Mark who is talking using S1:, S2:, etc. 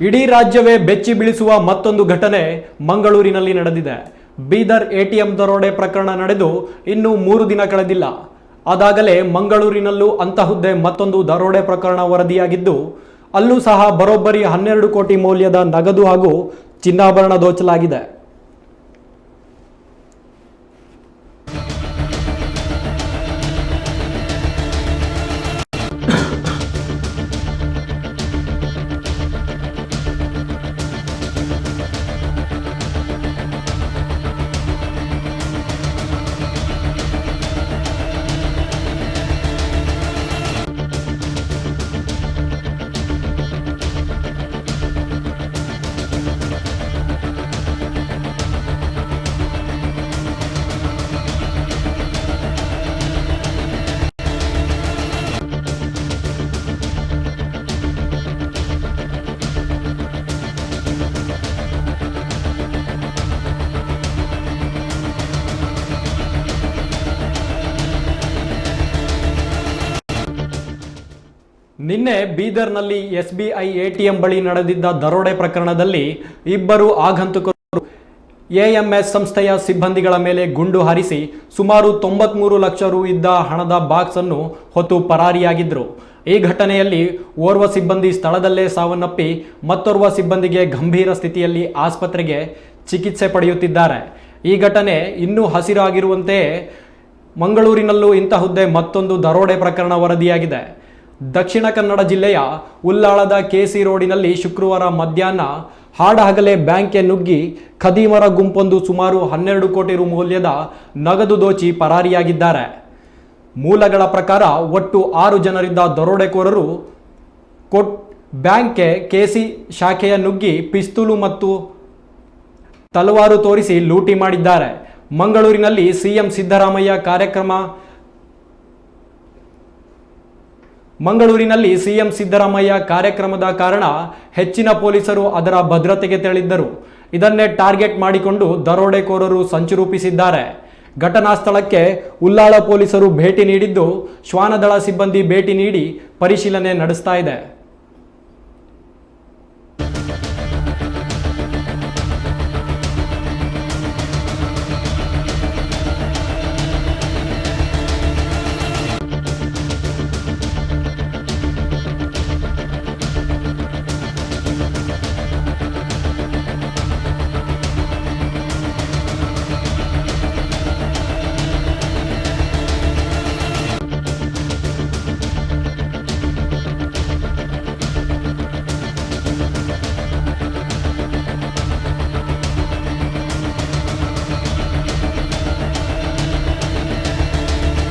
S1: ಇಡೀ ರಾಜ್ಯವೇ ಬೆಚ್ಚಿ ಬೀಳಿಸುವ ಮತ್ತೊಂದು ಘಟನೆ ಮಂಗಳೂರಿನಲ್ಲಿ ನಡೆದಿದೆ. ಬೀದರ್ ಎಟಿಎಂ ದರೋಡೆ ಪ್ರಕರಣ ನಡೆದು ಇನ್ನು 3 ದಿನ ಕಳೆದಿಲ್ಲ. ಅದಾಗಲೇ ಮಂಗಳೂರಿನಲ್ಲೂ ಅಂತಹುದ್ದೇ ಮತ್ತೊಂದು ದರೋಡೆ ಪ್ರಕರಣ ವರದಿಯಾಗಿದ್ದು, ಅಲ್ಲೂ ಸಹ ಬರೋಬ್ಬರಿ 12 ಕೋಟಿ ಮೌಲ್ಯದ ನಗದು ಹಾಗೂ ಚಿನ್ನಾಭರಣ ದೋಚಲಾಗಿದೆ. ನಿನ್ನೆ ಬೀದರ್ನಲ್ಲಿ SBI ಎಟಿಎಂ ಬಳಿ ನಡೆದಿದ್ದ ದರೋಡೆ ಪ್ರಕರಣದಲ್ಲಿ ಇಬ್ಬರು ಆಗಂತುಕರು AMS ಸಂಸ್ಥೆಯ ಸಿಬ್ಬಂದಿಗಳ ಮೇಲೆ ಗುಂಡು ಹಾರಿಸಿ ಸುಮಾರು 93 ಲಕ್ಷ ರು ಇದ್ದ ಹಣದ ಬಾಕ್ಸ್ ಅನ್ನು ಹೊತ್ತು ಪರಾರಿಯಾಗಿದ್ದರು. ಈ ಘಟನೆಯಲ್ಲಿ ಓರ್ವ ಸಿಬ್ಬಂದಿ ಸ್ಥಳದಲ್ಲೇ ಸಾವನ್ನಪ್ಪಿ ಮತ್ತೋರ್ವ ಸಿಬ್ಬಂದಿಗೆ ಗಂಭೀರ ಸ್ಥಿತಿಯಲ್ಲಿ ಆಸ್ಪತ್ರೆಗೆ ಚಿಕಿತ್ಸೆ ಪಡೆಯುತ್ತಿದ್ದಾರೆ. ಈ ಘಟನೆ ಇನ್ನೂ ಹಸಿರಾಗಿರುವಂತೆಯೇ ಮಂಗಳೂರಿನಲ್ಲೂ ಇಂತಹುದ್ದೇ ಮತ್ತೊಂದು ದರೋಡೆ ಪ್ರಕರಣ ವರದಿಯಾಗಿದೆ. ದಕ್ಷಿಣ ಕನ್ನಡ ಜಿಲ್ಲೆಯ ಉಲ್ಲಾಳದ KC ರೋಡಿನಲ್ಲಿ ಶುಕ್ರವಾರ ಮಧ್ಯಾಹ್ನ ಹಾಡಹಗಲೇ ಬ್ಯಾಂಕ್ಗೆ ನುಗ್ಗಿ ಖದೀಮರ ಗುಂಪೊಂದು ಸುಮಾರು 12 ಕೋಟಿ ರು ಮೌಲ್ಯದ ನಗದು ದೋಚಿ ಪರಾರಿಯಾಗಿದ್ದಾರೆ. ಮೂಲಗಳ ಪ್ರಕಾರ ಒಟ್ಟು 6 ಜನರಿದ್ದ ದರೋಡೆಕೋರರು ಬ್ಯಾಂಕ್ಗೆ KC ಶಾಖೆಯ ನುಗ್ಗಿ ಪಿಸ್ತೂಲು ಮತ್ತು ತಲವಾರು ತೋರಿಸಿ ಲೂಟಿ ಮಾಡಿದ್ದಾರೆ. ಮಂಗಳೂರಿನಲ್ಲಿ CM ಸಿದ್ದರಾಮಯ್ಯ ಕಾರ್ಯಕ್ರಮದ ಕಾರಣ ಹೆಚ್ಚಿನ ಪೊಲೀಸರು ಅದರ ಭದ್ರತೆಗೆ ತೆರಳಿದ್ದರು. ಇದನ್ನೇ ಟಾರ್ಗೆಟ್ ಮಾಡಿಕೊಂಡು ದರೋಡೆಕೋರರು ಸಂಚು ರೂಪಿಸಿದ್ದಾರೆ. ಘಟನಾ ಸ್ಥಳಕ್ಕೆ ಉಲ್ಲಾಳ ಪೊಲೀಸರು ಭೇಟಿ ನೀಡಿದ್ದು, ಶ್ವಾನದಳ ಸಿಬ್ಬಂದಿ ಭೇಟಿ ನೀಡಿ ಪರಿಶೀಲನೆ ನಡೆಸ್ತಾ ಇದೆ.